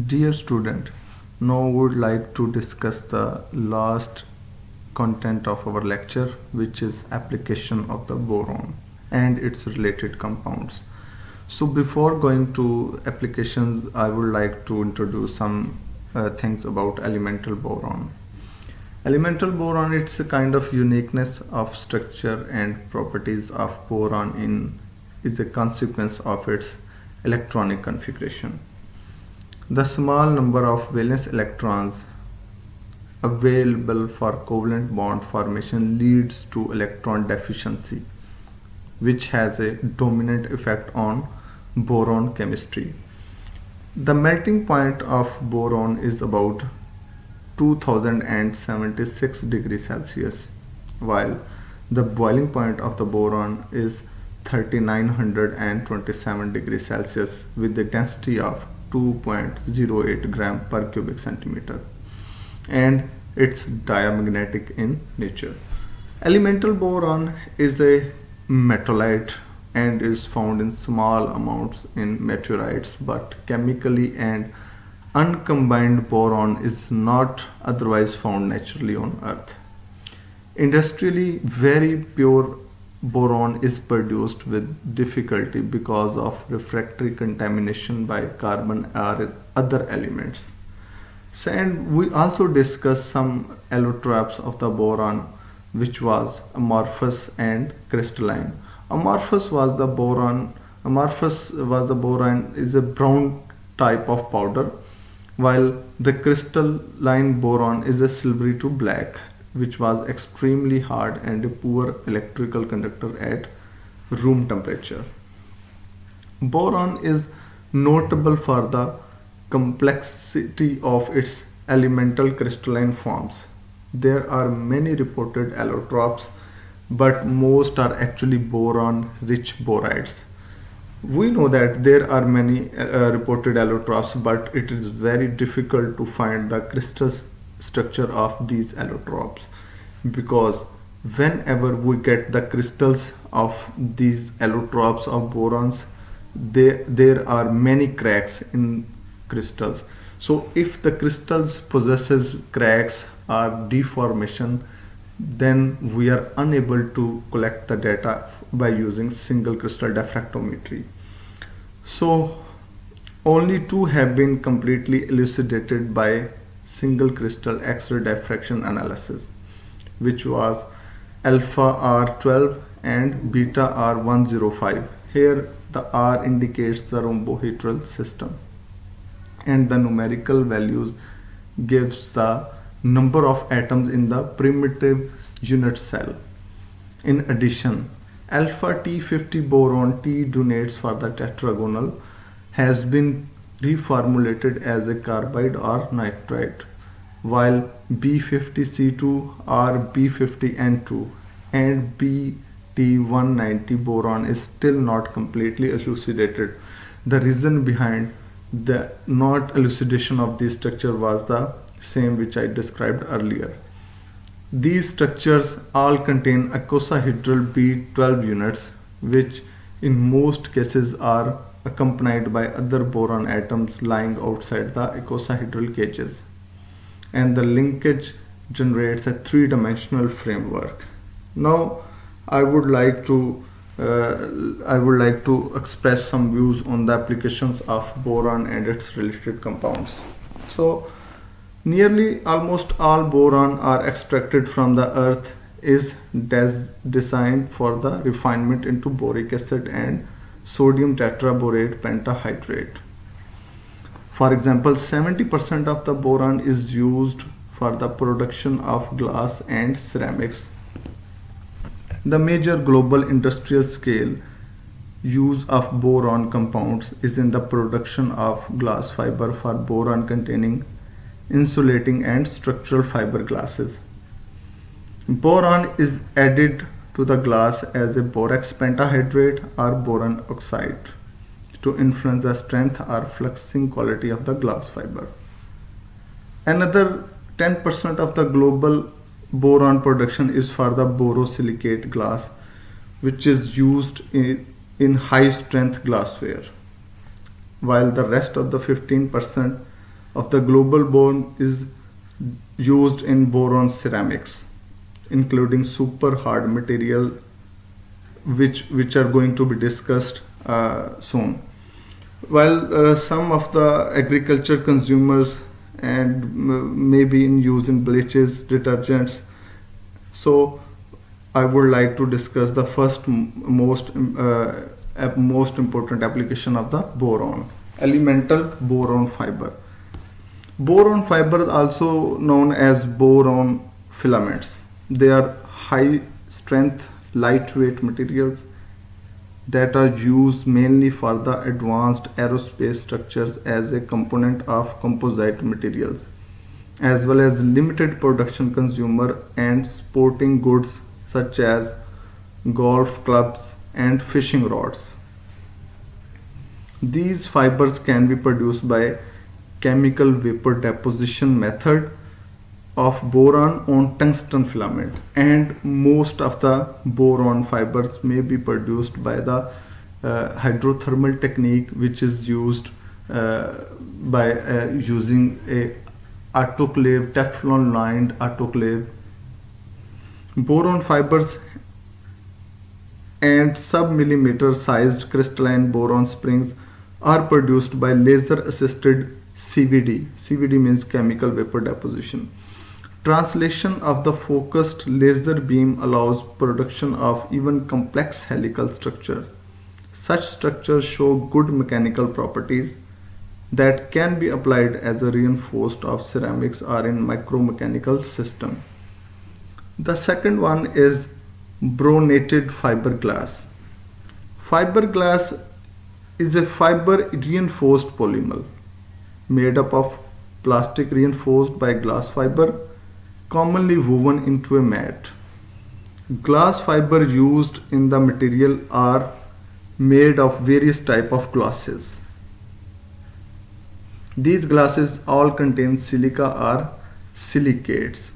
Dear student, now would like to discuss the last content of our lecture, which is application of the boron and its related compounds. So before going to applications, I would like to introduce some things about elemental boron. Elemental boron, it's a kind of uniqueness of structure and properties of boron in is a consequence of its electronic configuration. The small number of valence electrons available for covalent bond formation leads to electron deficiency, which has a dominant effect on boron chemistry. The melting point of boron is about 2076 degrees Celsius, while the boiling point of the boron is 3927 degrees Celsius with a density of 2.08 gram per cubic centimeter, and it's diamagnetic in nature. Elemental boron is a metallite and is found in small amounts in meteorites, but chemically and uncombined boron is not otherwise found naturally on Earth. Industrially, very pure boron is produced with difficulty because of refractory contamination by carbon or other elements. So, and we also discussed some allotropes of the boron, which was amorphous and crystalline. Amorphous was the boron. Amorphous was the boron is a brown type of powder, while the crystalline boron is a silvery to black, which was extremely hard and a poor electrical conductor at room temperature. Boron is notable for the complexity of its elemental crystalline forms. There are many reported allotropes, but most are actually boron rich borides. We know that there are many reported allotropes, but it is very difficult to find the crystal structure of these allotropes, because whenever we get the crystals of these allotropes of borons, there are many cracks in crystals. So if the crystals possesses cracks or deformation, then we are unable to collect the data by using single crystal diffractometry. So only two have been completely elucidated by single crystal X-ray diffraction analysis, which was alpha R12 and beta R105. Here the R indicates the rhombohedral system, and the numerical values gives the number of atoms in the primitive unit cell. In addition, alpha T50 boron T donates for the tetragonal has been reformulated as a carbide or nitride, while B50C2 or B50N2 and BT190 boron is still not completely elucidated. The reason behind the not elucidation of this structure was the same which I described earlier. These structures all contain icosahedral B12 units, which in most cases are accompanied by other boron atoms lying outside the icosahedral cages, and the linkage generates a three-dimensional framework. Now I would like to express some views on the applications of boron and its related compounds. So nearly almost all boron are extracted from the earth is designed for the refinement into boric acid and sodium tetraborate pentahydrate. For example, 70% of the boron is used for the production of glass and ceramics. The major global industrial scale use of boron compounds is in the production of glass fiber for boron containing insulating and structural fiberglasses. Boron is added to the glass as a borax pentahydrate or boron oxide to influence the strength or fluxing quality of the glass fiber. Another 10% of the global boron production is for the borosilicate glass, which is used in high strength glassware, while the rest of the 15% of the global boron is used in boron ceramics, including super hard material, which are going to be discussed soon. While some of the agriculture consumers and maybe in use in bleaches, detergents, so I would like to discuss the first most important application of the boron, elemental boron fiber. Boron fiber, also known as boron filaments, they are high strength, lightweight materials that are used mainly for the advanced aerospace structures as a component of composite materials, as well as limited production consumer and sporting goods such as golf clubs and fishing rods. These fibers can be produced by chemical vapor deposition method of boron on tungsten filament, and most of the boron fibers may be produced by the hydrothermal technique, which is used by using a autoclave, Teflon lined autoclave. Boron fibers and sub-millimeter sized crystalline boron springs are produced by laser assisted CVD. CVD means chemical vapor deposition. Translation of the focused laser beam allows production of even complex helical structures. Such structures show good mechanical properties that can be applied as a reinforced of ceramics or in micromechanical system. The second one is bronated fiberglass. Fiberglass is a fiber reinforced polymer made up of plastic reinforced by glass fiber, commonly woven into a mat. Glass fiber used in the material are made of various type of glasses. These glasses all contain silica or silicates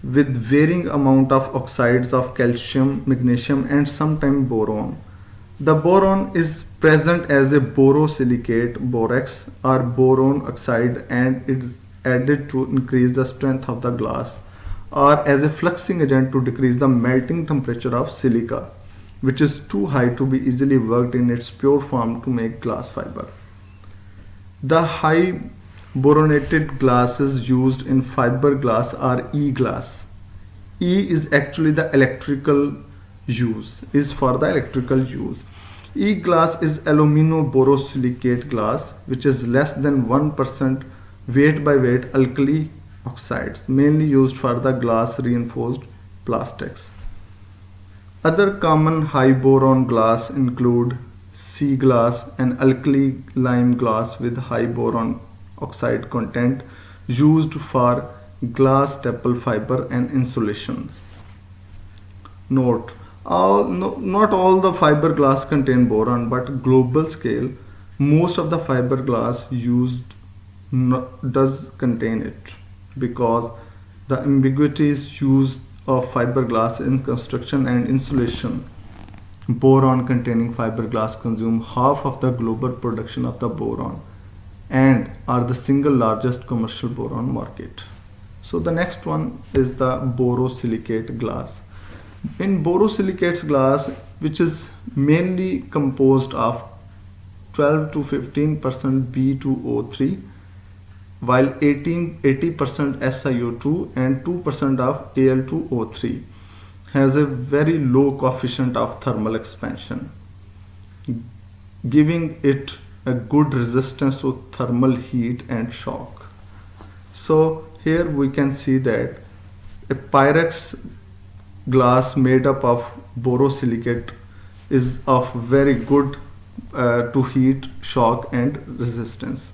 with varying amount of oxides of calcium, magnesium and sometimes boron. The boron is present as a borosilicate, borax or boron oxide, and it is added to increase the strength of the glass or as a fluxing agent to decrease the melting temperature of silica, which is too high to be easily worked in its pure form to make glass fiber. The high boronated glasses used in fiberglass are E-glass. E is actually the electrical use, is for the electrical use. E-glass is alumino-borosilicate glass, which is less than 1% weight by weight alkali oxides, mainly used for the glass reinforced plastics. Other common high boron glass include C glass, an alkali lime glass with high boron oxide content used for glass staple fiber and insulations. Note, not all the fiberglass contain boron, but global scale, most of the fiberglass used does contain it, because the ambiguities used of fiberglass in construction and insulation. Boron containing fiberglass consume half of the global production of the boron and are the single largest commercial boron market. So the next one is the borosilicate glass. In borosilicates glass, which is mainly composed of 12 to 15% B2O3, while 80% SiO2 and 2% of Al2O3, has a very low coefficient of thermal expansion, giving it a good resistance to thermal heat and shock. So here we can see that a Pyrex glass made up of borosilicate is of very good to heat, shock and resistance.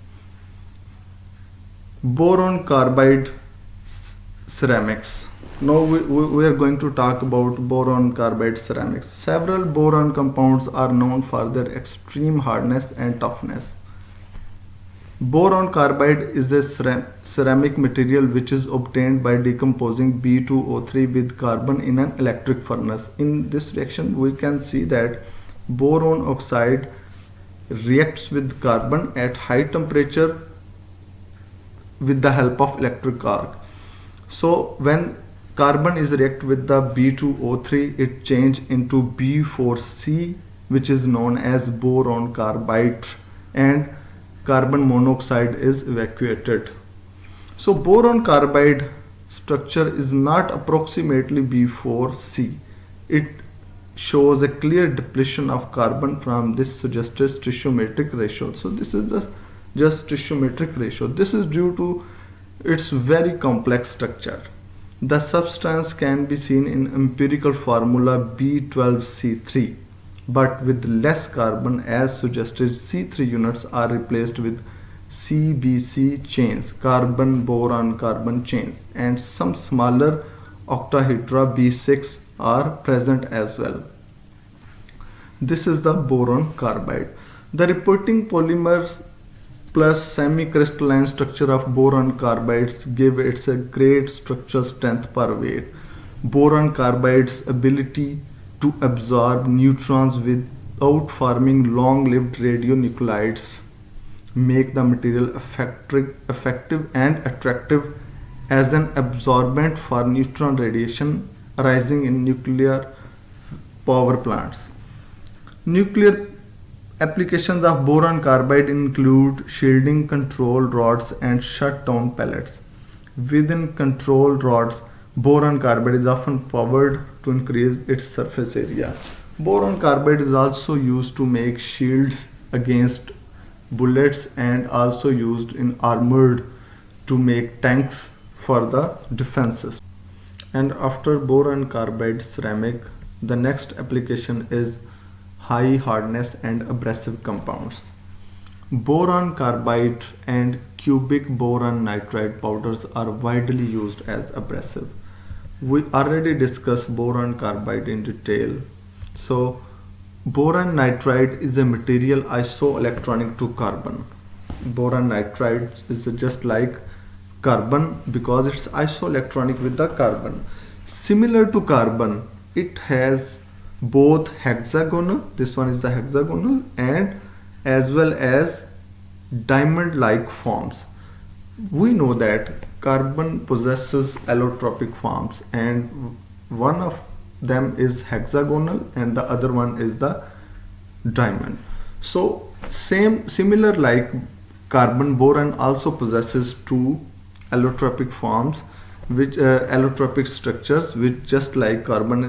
Boron carbide ceramics. Now we are going to talk about boron carbide ceramics. Several boron compounds are known for their extreme hardness and toughness. Boron carbide is a ceramic material which is obtained by decomposing B2O3 with carbon in an electric furnace. In this reaction, we can see that boron oxide reacts with carbon at high temperature with the help of electric arc. So when carbon is react with the B2O3, it change into B4C, which is known as boron carbide, and carbon monoxide is evacuated. So boron carbide structure is not approximately B4C. It shows a clear depletion of carbon from this suggested stoichiometric ratio. So this is the just stoichiometric ratio. This is due to its very complex structure. The substance can be seen in empirical formula B12C3, but with less carbon, as suggested. C3 units are replaced with CBC chains, carbon boron carbon chains, and some smaller octahedra B6 are present as well. This is the boron carbide. The repeating polymers plus semi-crystalline structure of boron carbides give it a great structural strength per weight. Boron carbide's ability to absorb neutrons without forming long-lived radionuclides make the material effective and attractive as an absorbent for neutron radiation arising in nuclear power plants. Nuclear applications of boron carbide include shielding control rods and shutdown pellets. Within control rods, boron carbide is often powered to increase its surface area. Boron carbide is also used to make shields against bullets and also used in armored to make tanks for the defenses. And after boron carbide ceramic, the next application is high hardness and abrasive compounds. Boron carbide and cubic boron nitride powders are widely used as abrasive. We already discussed boron carbide in detail. So boron nitride is a material isoelectronic to carbon. Boron nitride is just like carbon because it's isoelectronic with the carbon. Similar to carbon, it has both hexagonal, this one is the hexagonal, and as well as diamond like forms. We know that carbon possesses allotropic forms, and one of them is hexagonal and the other one is the diamond. So similar like carbon, boron also possesses two allotropic forms, which allotropic structures, which just like carbon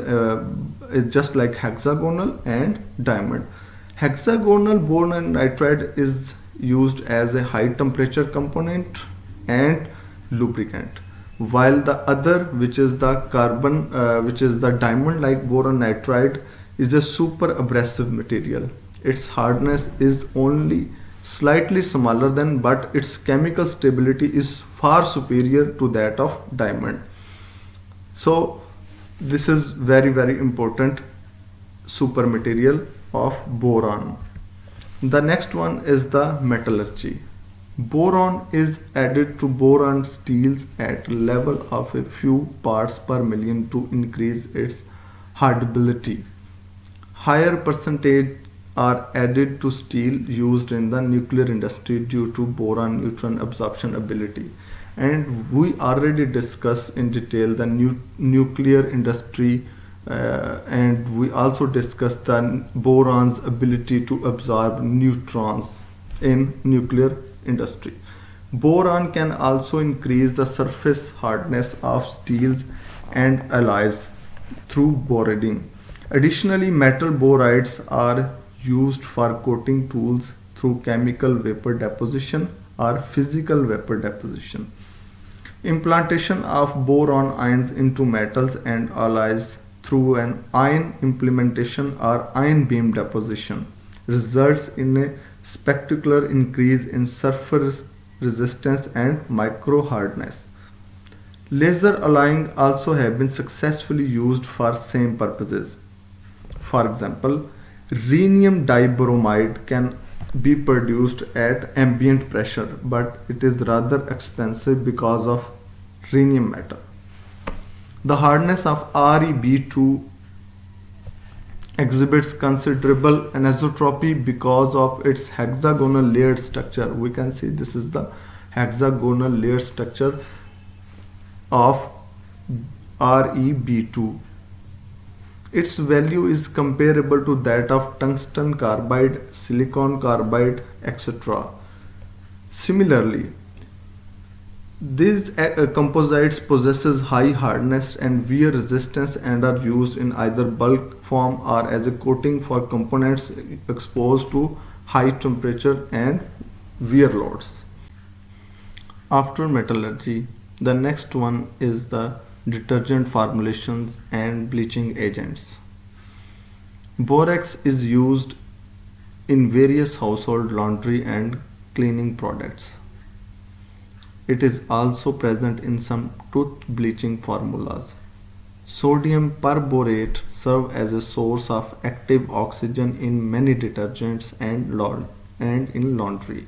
is just like hexagonal and diamond. Hexagonal boron nitride is used as a high temperature component and lubricant, while the other, which is the carbon which is the diamond like boron nitride, is a super abrasive material. Its hardness is only slightly smaller than, but its chemical stability is far superior to that of diamond. So this is very important super material of boron. The next one is the metallurgy. Boron is added to boron steels at level of a few parts per million to increase its hardenability. Higher percentage are added to steel used in the nuclear industry due to boron neutron absorption ability. And we already discussed in detail the nuclear industry, and we also discussed the boron's ability to absorb neutrons in nuclear industry. Boron can also increase the surface hardness of steels and alloys through borading. Additionally, metal borides are used for coating tools through chemical vapor deposition or physical vapor deposition. Implantation of boron ions into metals and alloys through an ion implementation or ion beam deposition results in a spectacular increase in surface resistance and micro hardness. Laser alloying also have been successfully used for same purposes. For example, rhenium dibromide can be produced at ambient pressure, but it is rather expensive because of rhenium matter. The hardness of Reb2 exhibits considerable anisotropy because of its hexagonal layered structure. We can see this is the hexagonal layer structure of Reb2. Its value is comparable to that of tungsten carbide, silicon carbide, etc. Similarly, these composites possesses high hardness and wear resistance and are used in either bulk form or as a coating for components exposed to high temperature and wear loads. After metallurgy, the next one is the detergent formulations and bleaching agents. Borax is used in various household laundry and cleaning products. It is also present in some tooth bleaching formulas. Sodium perborate serves as a source of active oxygen in many detergents and in laundry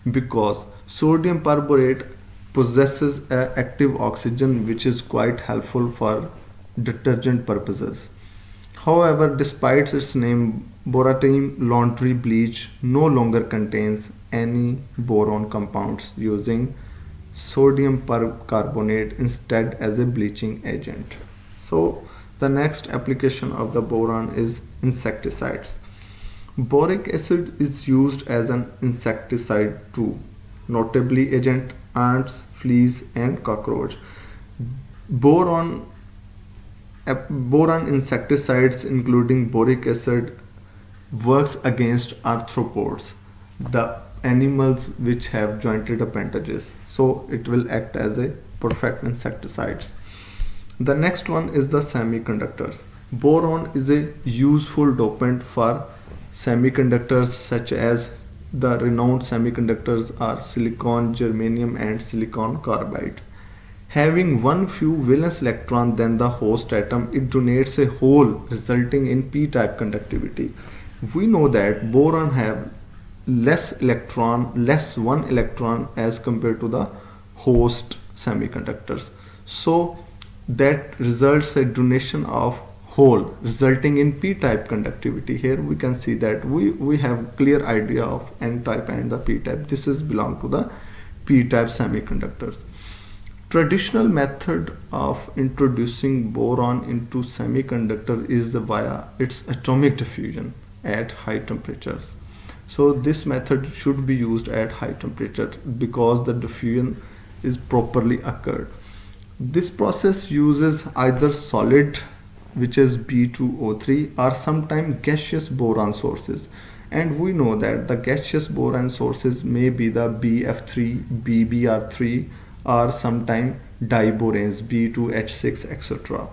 because sodium perborate possesses active oxygen which is quite helpful for detergent purposes. However, despite its name, Boratime laundry bleach no longer contains any boron compounds using sodium percarbonate instead as a bleaching agent. So the next application of the boron is insecticides. Boric acid is used as an insecticide too, notably agent ants, fleas and cockroach. Boron boron insecticides including boric acid works against arthropods, the animals which have jointed appendages. So it will act as a perfect insecticides. The next one is the semiconductors. Boron is a useful dopant for semiconductors such as the renowned semiconductors are silicon, germanium and silicon carbide. Having one few valence electron than the host atom, it donates a hole resulting in p-type conductivity. We know that boron have less one electron as compared to the host semiconductors. So that results a donation of hole resulting in p-type conductivity. Here we can see that we have clear idea of n-type and the p-type. This is belong to the p-type semiconductors. Traditional method of introducing boron into semiconductor is via its atomic diffusion at high temperatures. So this method should be used at high temperature because the diffusion is properly occurred. This process uses either solid, which is B2O3, or sometimes gaseous boron sources. And we know that the gaseous boron sources may be the BF3, BBr3, or sometimes diboranes B2H6, etc.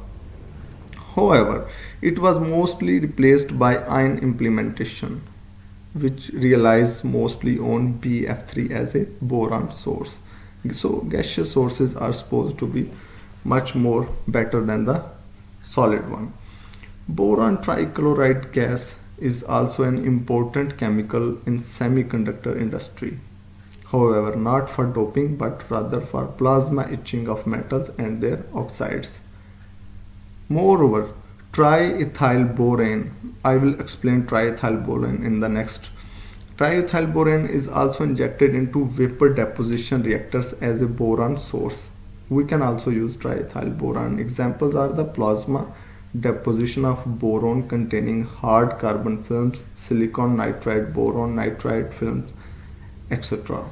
However, it was mostly replaced by ion implementation, which relies mostly on BF3 as a boron source. So gaseous sources are supposed to be much more better than the solid one. Boron trichloride gas is also an important chemical in semiconductor industry. However, not for doping but rather for plasma etching of metals and their oxides. Moreover, triethylborane, I will explain triethylborane in the next. Triethylborane is also injected into vapor deposition reactors as a boron source. We can also use triethylboron. Examples are the plasma deposition of boron containing hard carbon films, silicon nitride, boron nitride films, etc.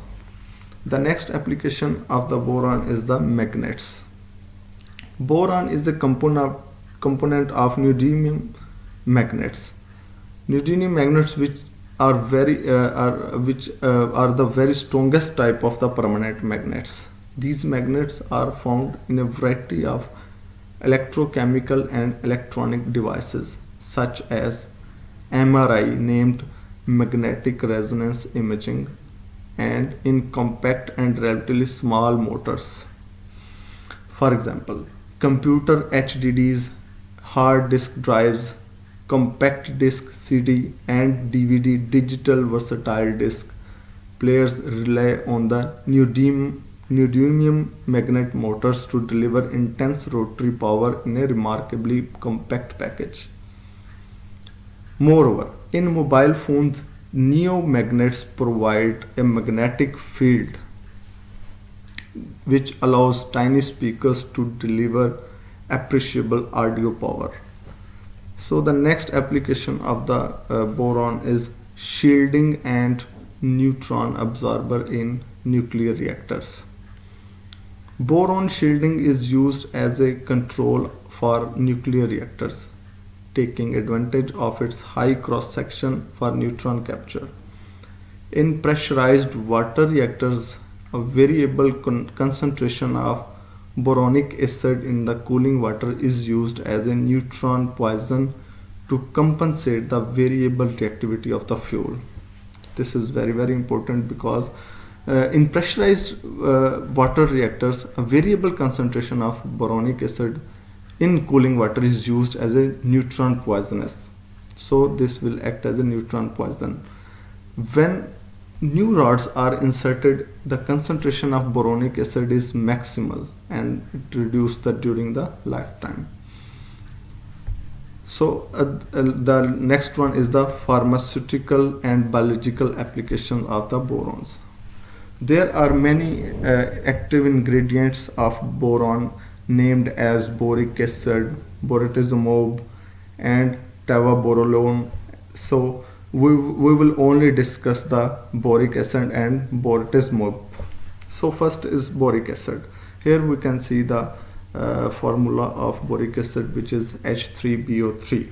The next application of the boron is the magnets. Boron is a component of neodymium magnets. Neodymium magnets which are the very strongest type of the permanent magnets. These magnets are found in a variety of electrochemical and electronic devices such as MRI, named magnetic resonance imaging, and in compact and relatively small motors. For example, computer HDDs, hard disk drives, compact disc CD and DVD digital versatile disc players rely on the neodymium magnet motors to deliver intense rotary power in a remarkably compact package. Moreover, in mobile phones, neomagnets provide a magnetic field which allows tiny speakers to deliver appreciable audio power. So the next application of the boron is shielding and neutron absorber in nuclear reactors. Boron shielding is used as a control for nuclear reactors, taking advantage of its high cross section for neutron capture. In pressurized water reactors, a variable concentration of boronic acid in the cooling water is used as a neutron poison to compensate the variable reactivity of the fuel. This is very important because in pressurized water reactors, a variable concentration of boronic acid in cooling water is used as a neutron poisonous. So this will act as a neutron poison. When new rods are inserted, the concentration of boronic acid is maximal and it reduces during the lifetime. So the next one is the pharmaceutical and biological application of the borons. There are many active ingredients of boron named as boric acid, bortezomib, and tavaborolone. So we will only discuss the boric acid and bortezomib. So first is boric acid. Here we can see the formula of boric acid, which is H3BO3.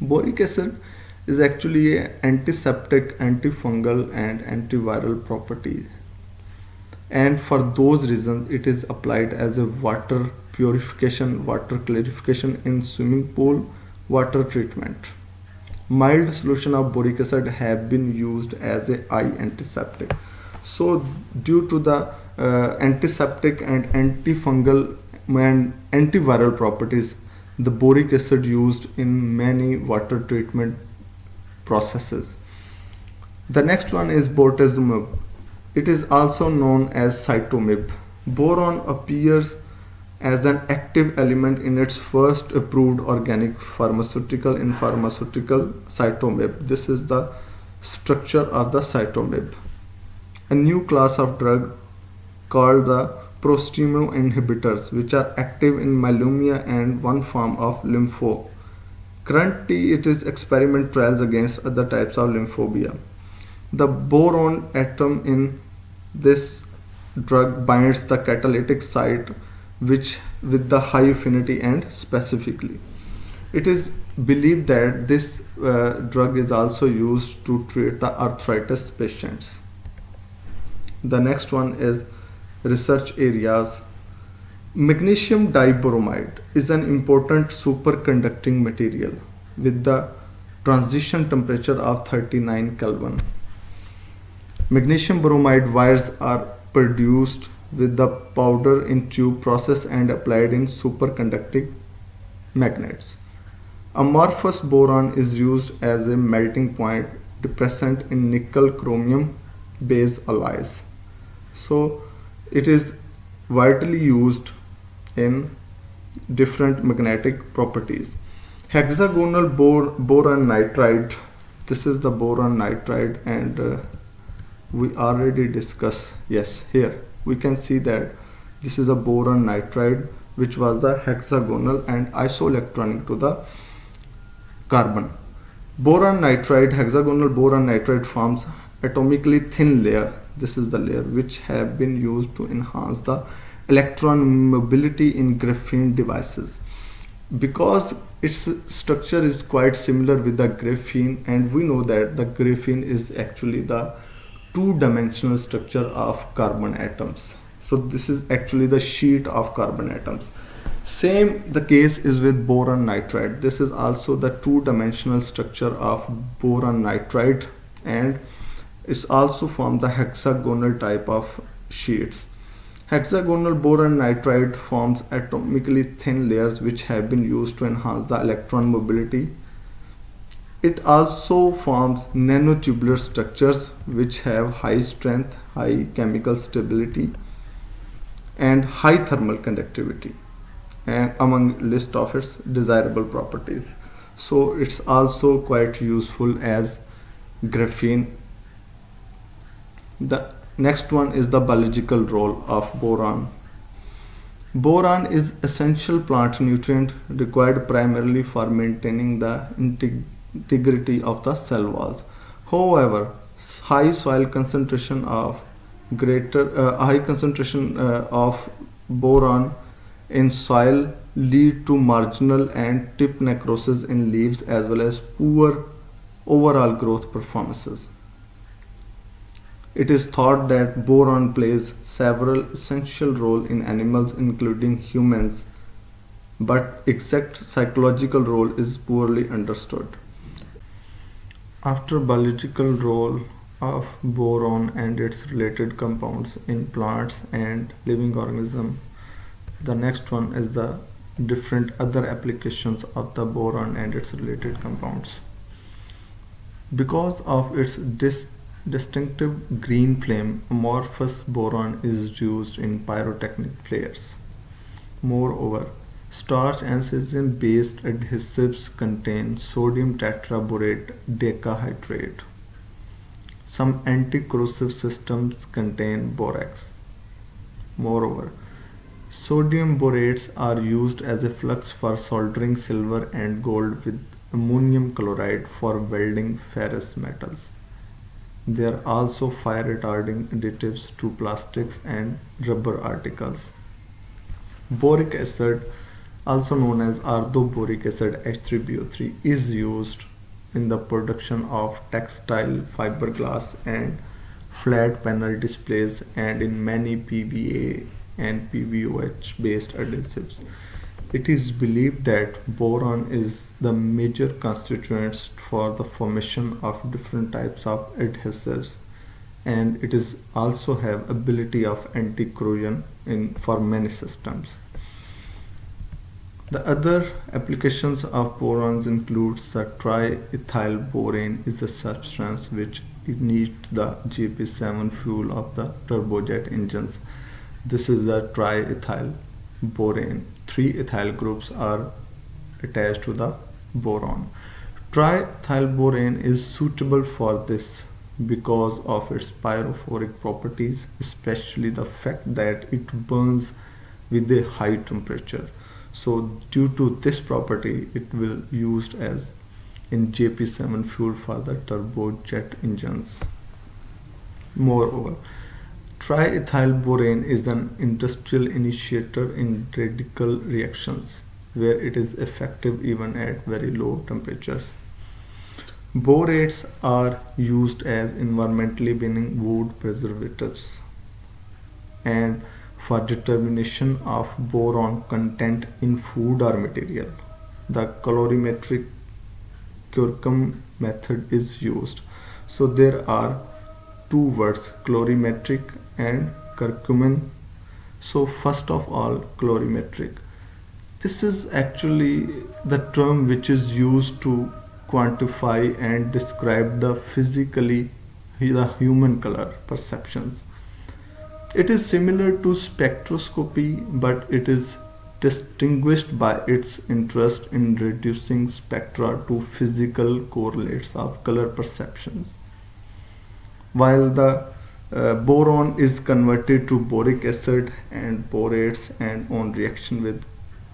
Boric acid is actually an antiseptic, antifungal and antiviral property, and for those reasons it is applied as a water purification, water clarification in swimming pool water treatment. Mild solution of boric acid have been used as a eye antiseptic. So due to the antiseptic and antifungal and antiviral properties, the boric acid used in many water treatment processes. The next one is bortezomib. It is also known as cytomib. Boron appears as an active element in its first approved organic pharmaceutical in pharmaceutical cytomib. This is the structure of the cytomib. A new class of drug called the prostimo inhibitors, which are active in myelomia and one form of lymphoma. Currently, it is experiment trials against other types of lymphobia. The boron atom in this drug binds the catalytic site which with the high affinity and specifically. It is believed that this drug is also used to treat the arthritis patients. The next one is research areas. Magnesium dibromide is an important superconducting material with the transition temperature of 39 Kelvin. Magnesium bromide wires are produced with the powder in tube process and applied in superconducting magnets. Amorphous boron is used as a melting point depressant in nickel chromium base alloys. So it is widely used in different magnetic properties. Hexagonal boron nitride. This is the boron nitride, and we already discussed. Yes, here we can see that this is a boron nitride, which was the hexagonal and isoelectronic to the carbon. Boron nitride, hexagonal boron nitride forms atomically thin layer. This is the layer which have been used to enhance the electron mobility in graphene devices. Because its structure is quite similar with the graphene, and we know that the graphene is actually the two-dimensional structure of carbon atoms. So this is actually the sheet of carbon atoms. Same the case is with boron nitride. This is also the two-dimensional structure of boron nitride, and it's also from the hexagonal type of sheets. Hexagonal boron nitride forms atomically thin layers which have been used to enhance the electron mobility. It also forms nanotubular structures which have high strength, high chemical stability, and high thermal conductivity, and among list of its desirable properties. So it's also quite useful as graphene. The Next one is the biological role of boron. Boron is essential plant nutrient required primarily for maintaining the integrity of the cell walls. However, high soil concentration of high concentration of boron in soil lead to marginal and tip necrosis in leaves as well as poor overall growth performances. It is thought that boron plays several essential roles in animals including humans, but exact psychological role is poorly understood. After biological role of boron and its related compounds in plants and living organisms, the next one is the different other applications of the boron and its related compounds. Because of its distinctive green flame, amorphous boron is used in pyrotechnic flares. Moreover, starch and cesium-based adhesives contain sodium tetraborate decahydrate. Some anti-corrosive systems contain borax. Moreover, sodium borates are used as a flux for soldering silver and gold with ammonium chloride for welding ferrous metals. There are also fire retarding additives to plastics and rubber articles. Boric acid, also known as orthoboric acid H3BO3, is used in the production of textile, fiberglass and flat panel displays and in many PVA and PVOH based adhesives. It is believed that boron is the major constituent for the formation of different types of adhesives, and it is also have ability of anti-corrosion in for many systems. The other applications of borons includes the triethyl borane is a substance which ignites the JP7 fuel of the turbojet engines. This is the triethyl borane. Three ethyl groups are attached to the boron. Triethylborane is suitable for this because of its pyrophoric properties, especially the fact that it burns with a high temperature. So due to this property, it will used as in JP7 fuel for the turbojet engines. Moreover, triethylborane is an industrial initiator in radical reactions where it is effective even at very low temperatures. Borates are used as environmentally benign wood preservatives and for determination of boron content in food or material. The colorimetric Curcum method is used. So there are two words, colorimetric and curcumin. So first of all, colorimetric. This is actually the term which is used to quantify and describe the physically the human color perceptions. It is similar to spectroscopy, but it is distinguished by its interest in reducing spectra to physical correlates of color perceptions. While the boron is converted to boric acid and borates and on reaction with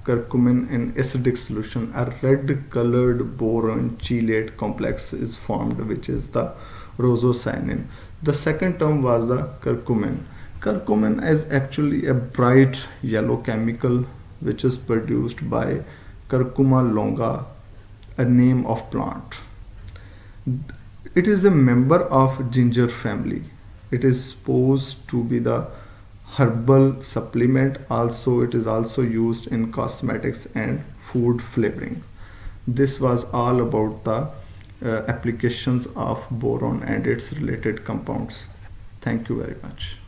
curcumin in acidic solution, a red colored boron chelate complex is formed, which is the rosocyanin. The second term was the curcumin. Curcumin is actually a bright yellow chemical which is produced by Curcuma longa, a name of plant. It is a member of ginger family. It is supposed to be the herbal supplement. Also, it is also used in cosmetics and food flavoring. This was all about the applications of boron and its related compounds. Thank you very much.